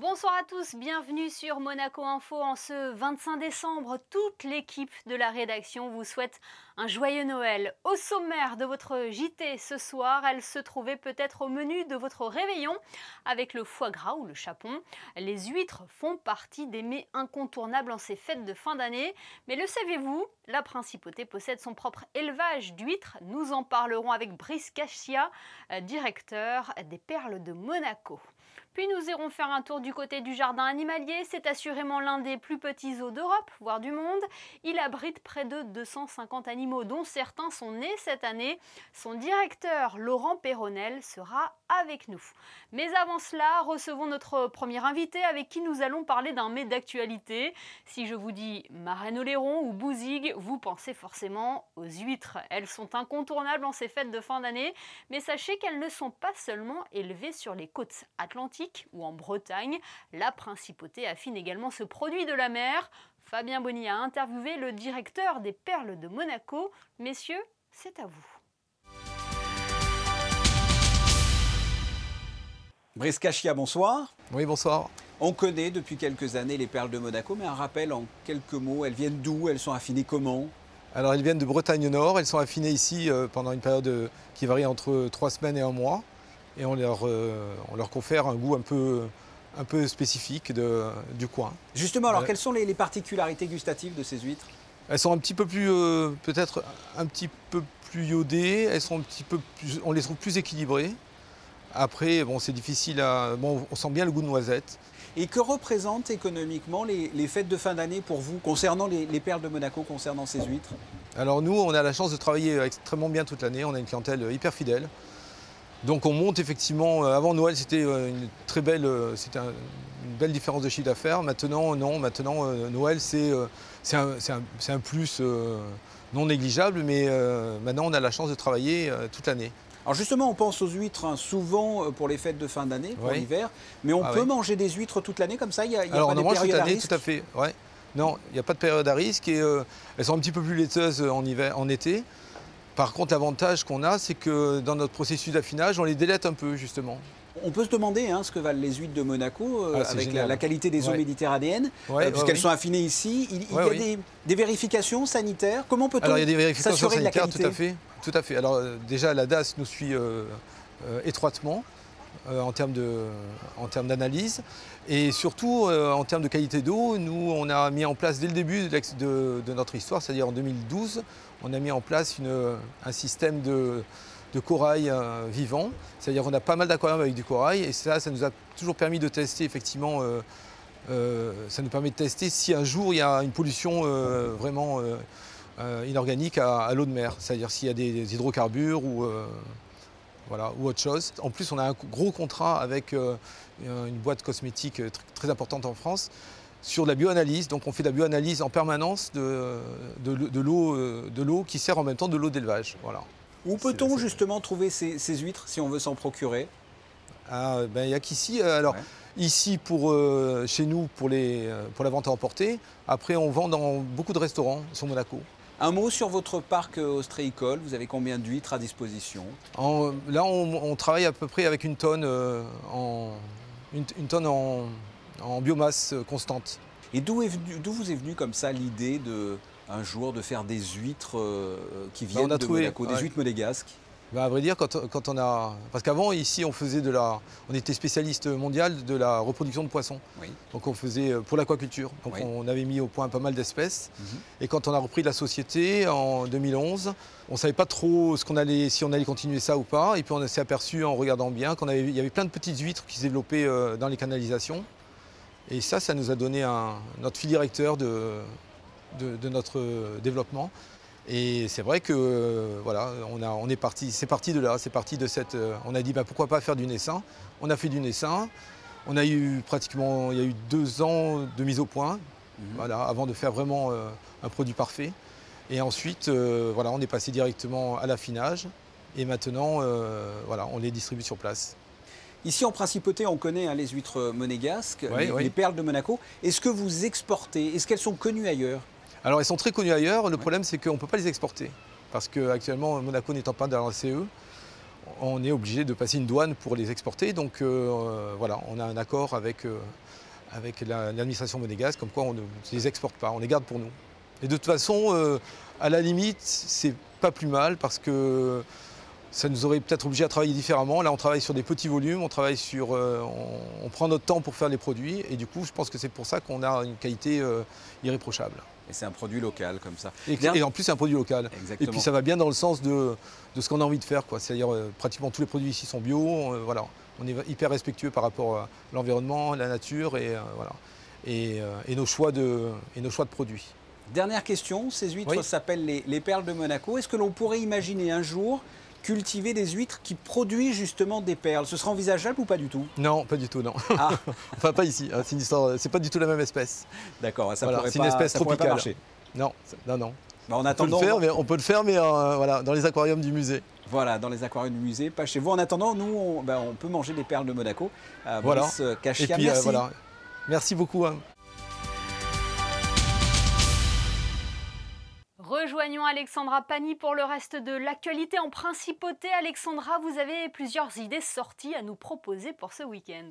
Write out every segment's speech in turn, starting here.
Bonsoir à tous, bienvenue sur Monaco Info en ce 25 décembre. Toute l'équipe de la rédaction vous souhaite un joyeux Noël. Au sommaire de votre JT ce soir, elle se trouvait peut-être au menu de votre réveillon avec le foie gras ou le chapon. Les huîtres font partie des mets incontournables en ces fêtes de fin d'année. Mais le savez-vous, la principauté possède son propre élevage d'huîtres. Nous en parlerons avec Brice Cachia, directeur des Perles de Monaco. Puis nous irons faire un tour du côté du jardin animalier. C'est assurément l'un des plus petits zoos d'Europe, voire du monde. Il abrite près de 250 animaux, dont certains sont nés cette année. Son directeur, Laurent Peyronel, sera avec nous. Mais avant cela, recevons notre premier invité avec qui nous allons parler d'un mets d'actualité. Si je vous dis marraine au lairon ou bouzigues, vous pensez forcément aux huîtres. Elles sont incontournables en ces fêtes de fin d'année, mais sachez qu'elles ne sont pas seulement élevées sur les côtes atlantiques ou en Bretagne. La principauté affine également ce produit de la mer. Fabien Bonny a interviewé le directeur des Perles de Monaco. Messieurs, c'est à vous. Brice Cachia, bonsoir. Oui, bonsoir. On connaît depuis quelques années les Perles de Monaco, mais un rappel en quelques mots, elles viennent d'où? Elles sont affinées comment? Alors, elles viennent de Bretagne Nord. Elles sont affinées ici pendant une période qui varie entre 3 semaines et 1 mois. Et on leur confère un goût un peu spécifique du coin. Justement, alors quelles sont les particularités gustatives de ces huîtres? Elles sont un petit peu plus, peut-être un petit peu plus iodées. Elles sont un petit peu plus, on les trouve plus équilibrées. Après, bon, c'est difficile à... Bon, on sent bien le goût de noisette. Et que représentent économiquement les fêtes de fin d'année pour vous, concernant les Perles de Monaco, concernant ces huîtres? Alors nous, on a la chance de travailler extrêmement bien toute l'année. On a une clientèle hyper fidèle. Donc on monte effectivement, avant Noël c'était une belle différence de chiffre d'affaires. Maintenant non, Noël c'est un plus non négligeable, mais maintenant on a la chance de travailler toute l'année. Alors justement, on pense aux huîtres souvent pour les fêtes de fin d'année, pour l'hiver, mais on peut manger des huîtres toute l'année comme ça, il y a Alors, pas de période à risque? tout à fait, ouais. Non, il n'y a pas de période à risque et elles sont un petit peu plus laiteuses en été. Par contre, l'avantage qu'on a, c'est que dans notre processus d'affinage, on les délate un peu, justement. On peut se demander ce que valent les huîtres de Monaco avec la qualité des eaux méditerranéennes, puisqu'elles sont affinées ici. Il y a des vérifications sanitaires. Comment peut-on s'assurer de la qualité? Tout à fait. Alors déjà, la DAS nous suit étroitement en termes d'analyse. Et surtout, en termes de qualité d'eau, nous, on a mis en place dès le début de notre histoire, c'est-à-dire en 2012, on a mis en place un système de corail vivant. C'est-à-dire qu'on a pas mal d'aquariums avec du corail et ça nous a toujours permis de tester, effectivement, ça nous permet de tester si un jour il y a une pollution vraiment inorganique à l'eau de mer, c'est-à-dire s'il y a des hydrocarbures ou autre chose. En plus, on a un gros contrat avec une boîte cosmétique très importante en France sur la bioanalyse. Donc on fait de la bioanalyse en permanence de l'eau qui sert en même temps de l'eau d'élevage. Voilà. Où peut-on justement trouver ces huîtres si on veut s'en procurer? Il n'y a qu'ici. Ici, chez nous, pour la vente à emporter. Après, on vend dans beaucoup de restaurants sur Monaco. Un mot sur votre parc ostréicole, vous avez combien d'huîtres à disposition? Là, on travaille à peu près avec une tonne en biomasse constante. Et d'où vous est venue comme ça l'idée un jour de faire des huîtres qui viennent de Monaco, des huîtres monégasques? À vrai dire, quand on a... Parce qu'avant, ici, on était spécialiste mondial de la reproduction de poissons. Oui. Donc on faisait pour l'aquaculture. Donc on avait mis au point pas mal d'espèces. Et quand on a repris la société en 2011, on ne savait pas trop si on allait continuer ça ou pas. Et puis on s'est aperçu en regardant bien qu'il y avait plein de petites huîtres qui se développaient dans les canalisations. Et ça nous a donné notre fil directeur de notre développement. Et c'est vrai que c'est parti de là, on a dit pourquoi pas faire du naissain. On a fait du naissain. Il y a eu 2 ans de mise au point, avant de faire vraiment un produit parfait. Et ensuite, on est passé directement à l'affinage. Et maintenant, on les distribue sur place. Ici en Principauté, on connaît les huîtres monégasques, les Perles de Monaco. Est-ce que vous exportez? Est-ce qu'elles sont connues ailleurs? Alors, elles sont très connues ailleurs. Le problème, c'est qu'on ne peut pas les exporter. Parce qu'actuellement, Monaco n'étant pas dans la CE, on est obligé de passer une douane pour les exporter. Donc voilà, on a un accord avec l'administration monégasque, comme quoi on ne les exporte pas, on les garde pour nous. Et de toute façon, à la limite, c'est pas plus mal parce que ça nous aurait peut-être obligé à travailler différemment. Là, on travaille sur des petits volumes, on prend notre temps pour faire les produits. Et du coup, je pense que c'est pour ça qu'on a une qualité irréprochable. Et c'est un produit local comme ça. Et en plus, c'est un produit local. Exactement. Et puis, ça va bien dans le sens de ce qu'on a envie de faire, quoi. C'est-à-dire, pratiquement tous les produits ici sont bio. Voilà. On est hyper respectueux par rapport à l'environnement, la nature et nos choix de produits. Dernière question, ces huîtres s'appellent les perles de Monaco. Est-ce que l'on pourrait imaginer un jour cultiver des huîtres qui produisent justement des perles? Ce sera envisageable ou pas du tout? Non, pas du tout, non. Ah. Enfin, pas ici. C'est une histoire. C'est pas du tout la même espèce. D'accord, ça voilà, pourrait c'est une espèce tropicale. Pas marcher. Non, non. Bah, en attendant, on peut le faire, mais voilà, dans les aquariums du musée. Voilà, dans les aquariums du musée, pas chez vous. En attendant, nous, on peut manger des perles de Monaco. Maurice Cachia, et puis, merci. Voilà. Merci beaucoup. Rejoignons Alexandra Pani pour le reste de l'actualité en principauté. Alexandra, vous avez plusieurs idées sorties à nous proposer pour ce week-end.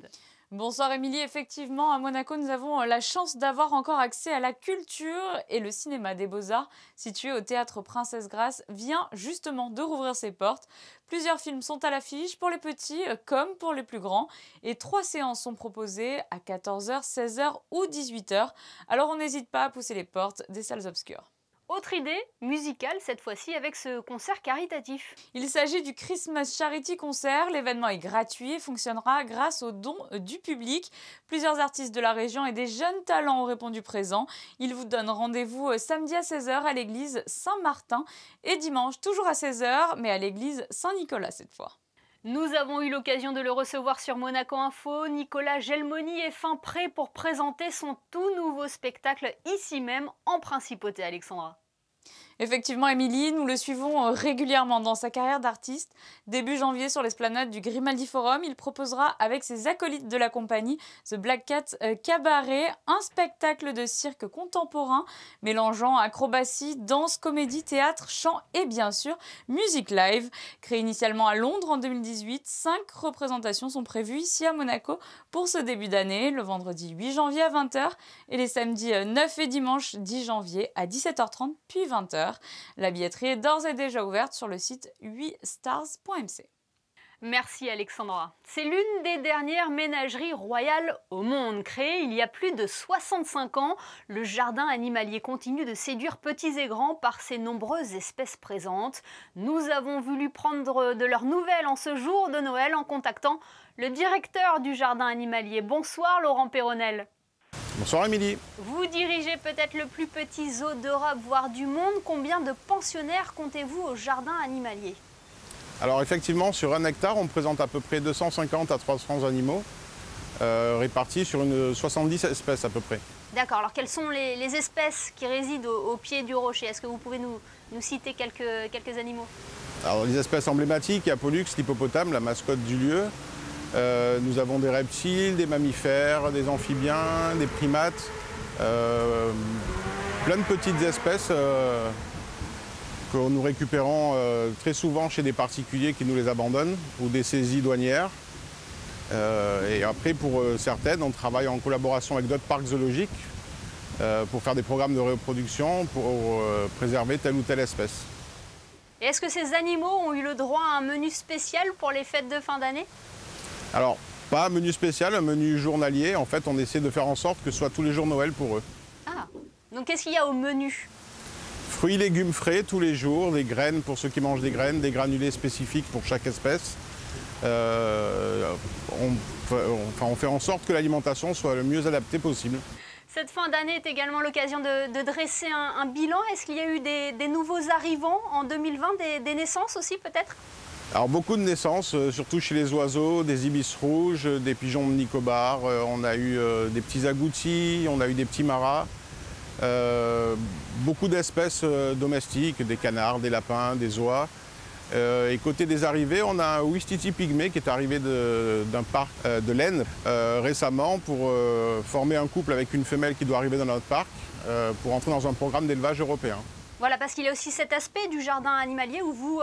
Bonsoir Émilie, effectivement à Monaco nous avons la chance d'avoir encore accès à la culture et le cinéma des Beaux-Arts situé au théâtre Princesse Grace vient justement de rouvrir ses portes. Plusieurs films sont à l'affiche pour les petits comme pour les plus grands et 3 séances sont proposées à 14h, 16h ou 18h. Alors on n'hésite pas à pousser les portes des salles obscures. Autre idée musicale cette fois-ci avec ce concert caritatif. Il s'agit du Christmas Charity Concert. L'événement est gratuit et fonctionnera grâce aux dons du public. Plusieurs artistes de la région et des jeunes talents ont répondu présents. Ils vous donnent rendez-vous samedi à 16h à l'église Saint-Martin et dimanche toujours à 16h mais à l'église Saint-Nicolas cette fois. Nous avons eu l'occasion de le recevoir sur Monaco Info. Nicolas Gelmoni est fin prêt pour présenter son tout nouveau spectacle ici même en principauté, Alexandra. Effectivement, Émilie, nous le suivons régulièrement dans sa carrière d'artiste. Début janvier, sur l'esplanade du Grimaldi Forum, il proposera avec ses acolytes de la compagnie The Black Cat Cabaret un spectacle de cirque contemporain mélangeant acrobatie, danse, comédie, théâtre, chant et bien sûr musique live. Créé initialement à Londres en 2018, 5 représentations sont prévues ici à Monaco pour ce début d'année, le vendredi 8 janvier à 20h et les samedis 9 et dimanche 10 janvier à 17h30 puis 20h. La billetterie est d'ores et déjà ouverte sur le site 8stars.mc. Merci Alexandra. C'est l'une des dernières ménageries royales au monde. Créée il y a plus de 65 ans, le jardin animalier continue de séduire petits et grands par ses nombreuses espèces présentes. Nous avons voulu prendre de leurs nouvelles en ce jour de Noël en contactant le directeur du jardin animalier. Bonsoir Laurent Perronel. Bonsoir Émilie. Vous dirigez peut-être le plus petit zoo d'Europe, voire du monde. Combien de pensionnaires comptez-vous au jardin animalier? Alors effectivement, sur 1 hectare, on présente à peu près 250 à 300 animaux, répartis sur 70 espèces à peu près. D'accord, alors quelles sont les espèces qui résident au pied du rocher? Est-ce que vous pouvez nous citer quelques animaux? Alors les espèces emblématiques, il y a Pollux, l'hippopotame, la mascotte du lieu. Nous avons des reptiles, des mammifères, des amphibiens, des primates, plein de petites espèces que nous récupérons très souvent chez des particuliers qui nous les abandonnent ou des saisies douanières. Et après, pour certaines, on travaille en collaboration avec d'autres parcs zoologiques pour faire des programmes de reproduction pour préserver telle ou telle espèce. Et est-ce que ces animaux ont eu le droit à un menu spécial pour les fêtes de fin d'année ? Alors, pas un menu spécial, un menu journalier. En fait, on essaie de faire en sorte que ce soit tous les jours Noël pour eux. Ah, donc qu'est-ce qu'il y a au menu? Fruits, légumes frais tous les jours, des graines pour ceux qui mangent des graines, des granulés spécifiques pour chaque espèce. On fait en sorte que l'alimentation soit le mieux adaptée possible. Cette fin d'année est également l'occasion de dresser un bilan. Est-ce qu'il y a eu des nouveaux arrivants en 2020, des naissances aussi peut-être? Alors beaucoup de naissances, surtout chez les oiseaux, des ibis rouges, des pigeons de Nicobar, on a eu des petits agoutis, on a eu des petits maras, beaucoup d'espèces domestiques, des canards, des lapins, des oies. Et côté des arrivées, on a un Ouistiti pygmée qui est arrivé d'un parc de l'Aisne récemment pour former un couple avec une femelle qui doit arriver dans notre parc pour entrer dans un programme d'élevage européen. Voilà, parce qu'il y a aussi cet aspect du jardin animalier où vous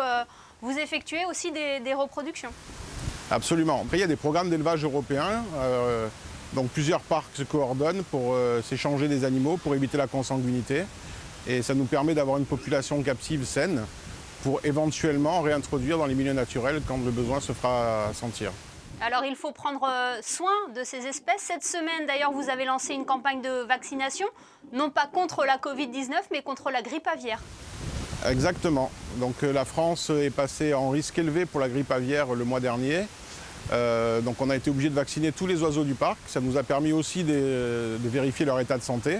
vous effectuez aussi des reproductions. Absolument. Après, il y a des programmes d'élevage européens. Donc plusieurs parcs se coordonnent pour s'échanger des animaux, pour éviter la consanguinité. Et ça nous permet d'avoir une population captive saine pour éventuellement réintroduire dans les milieux naturels quand le besoin se fera sentir. Alors il faut prendre soin de ces espèces. Cette semaine d'ailleurs vous avez lancé une campagne de vaccination, non pas contre la Covid-19 mais contre la grippe aviaire. Exactement. Donc la France est passée en risque élevé pour la grippe aviaire le mois dernier. Donc on a été obligé de vacciner tous les oiseaux du parc. Ça nous a permis aussi de vérifier leur état de santé,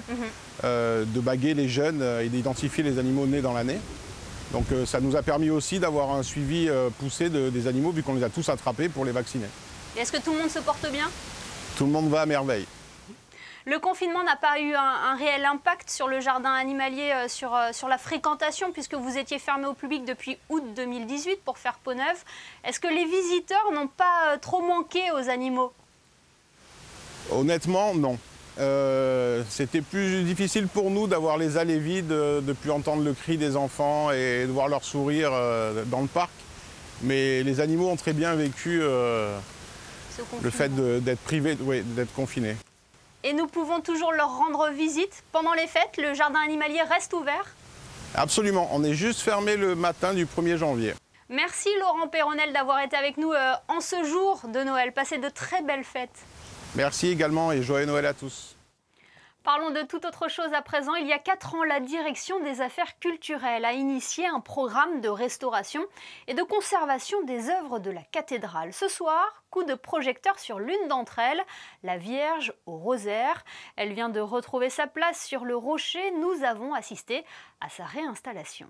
de baguer les jeunes et d'identifier les animaux nés dans l'année. Donc ça nous a permis aussi d'avoir un suivi poussé des animaux vu qu'on les a tous attrapés pour les vacciner. Est-ce que tout le monde se porte bien? Tout le monde va à merveille. Le confinement n'a pas eu un réel impact sur le jardin animalier, sur la fréquentation, puisque vous étiez fermé au public depuis août 2018 pour faire peau neuve. Est-ce que les visiteurs n'ont pas trop manqué aux animaux? Honnêtement, non. C'était plus difficile pour nous d'avoir les allées vides, de ne plus entendre le cri des enfants et de voir leur sourire dans le parc. Mais les animaux ont très bien vécu le fait d'être privés, d'être confinés. Et nous pouvons toujours leur rendre visite pendant les fêtes? Le jardin animalier reste ouvert? Absolument, on est juste fermé le matin du 1er janvier. Merci Laurent Peyronel d'avoir été avec nous en ce jour de Noël. Passez de très belles fêtes. Merci également et joyeux Noël à tous. Parlons de toute autre chose à présent. Il y a 4 ans, la Direction des Affaires culturelles a initié un programme de restauration et de conservation des œuvres de la cathédrale. Ce soir, coup de projecteur sur l'une d'entre elles, la Vierge au rosaire. Elle vient de retrouver sa place sur le rocher. Nous avons assisté à sa réinstallation.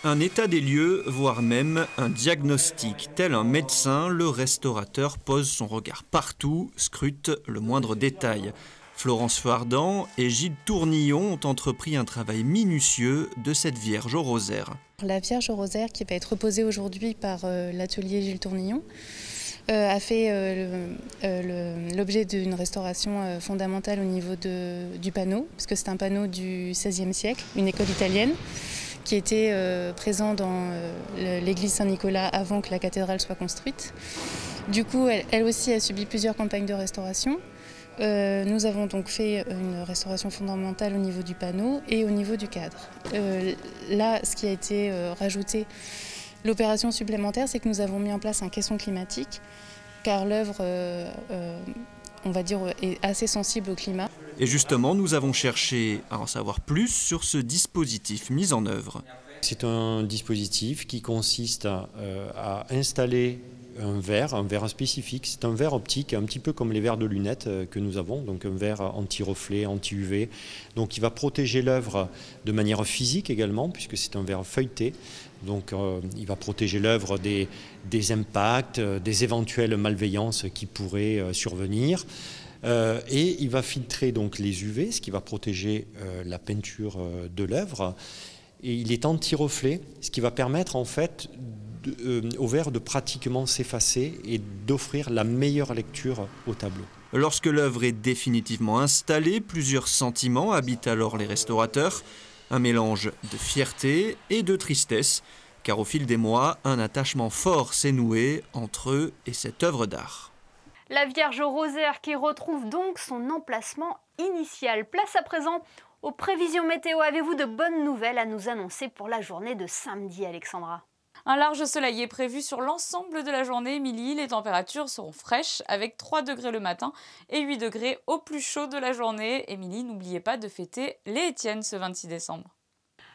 Un état des lieux, voire même un diagnostic. Tel un médecin, le restaurateur pose son regard partout, scrute le moindre détail. Florence Fardan et Gilles Tournillon ont entrepris un travail minutieux de cette Vierge au rosaire. La Vierge au rosaire, qui va être reposée aujourd'hui par l'atelier Gilles Tournillon, a fait l'objet d'une restauration fondamentale au niveau du panneau, parce que c'est un panneau du XVIe siècle, une école italienne, qui était présent dans l'église Saint-Nicolas avant que la cathédrale soit construite. Du coup, elle aussi a subi plusieurs campagnes de restauration. Nous avons donc fait une restauration fondamentale au niveau du panneau et au niveau du cadre. Là, ce qui a été rajouté, l'opération supplémentaire, c'est que nous avons mis en place un caisson climatique, car l'œuvre, on va dire, est assez sensible au climat. Et justement, nous avons cherché à en savoir plus sur ce dispositif mis en œuvre. C'est un dispositif qui consiste à installer un verre spécifique. C'est un verre optique, un petit peu comme les verres de lunettes que nous avons, donc un verre anti-reflet, anti-UV. Donc il va protéger l'œuvre de manière physique également, puisque c'est un verre feuilleté. Donc il va protéger l'œuvre des impacts, des éventuelles malveillances qui pourraient survenir. Et il va filtrer donc les UV, ce qui va protéger la peinture de l'œuvre. Et il est anti-reflet, ce qui va permettre en fait au verre de pratiquement s'effacer et d'offrir la meilleure lecture au tableau. Lorsque l'œuvre est définitivement installée, plusieurs sentiments habitent alors les restaurateurs. Un mélange de fierté et de tristesse, car au fil des mois, un attachement fort s'est noué entre eux et cette œuvre d'art. La Vierge au rosaire qui retrouve donc son emplacement initial. Place à présent aux prévisions météo. Avez-vous de bonnes nouvelles à nous annoncer pour la journée de samedi, Alexandra? Un large soleil est prévu sur l'ensemble de la journée, Émilie. Les températures seront fraîches avec 3 degrés le matin et 8 degrés au plus chaud de la journée. Émilie, n'oubliez pas de fêter les Étiennes ce 26 décembre.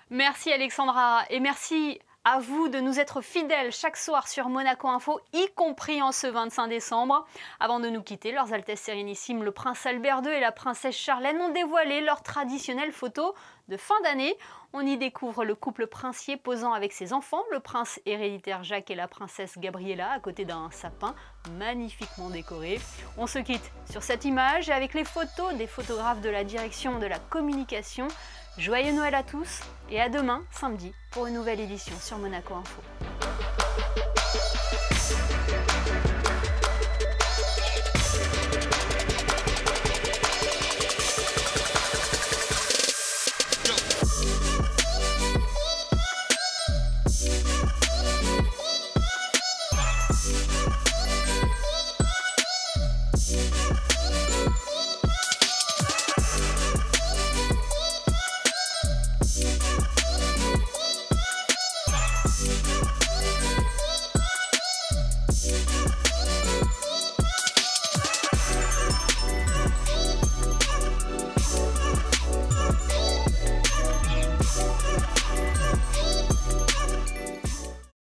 Merci Alexandra et merci à vous de nous être fidèles chaque soir sur Monaco Info, y compris en ce 25 décembre. Avant de nous quitter, leurs Altesses Sérénissimes, le prince Albert II et la princesse Charlène ont dévoilé leur traditionnelle photo de fin d'année. On y découvre le couple princier posant avec ses enfants, le prince héréditaire Jacques et la princesse Gabriella, à côté d'un sapin magnifiquement décoré. On se quitte sur cette image avec les photos des photographes de la direction de la communication. Joyeux Noël à tous et à demain, samedi, pour une nouvelle édition sur Monaco Info.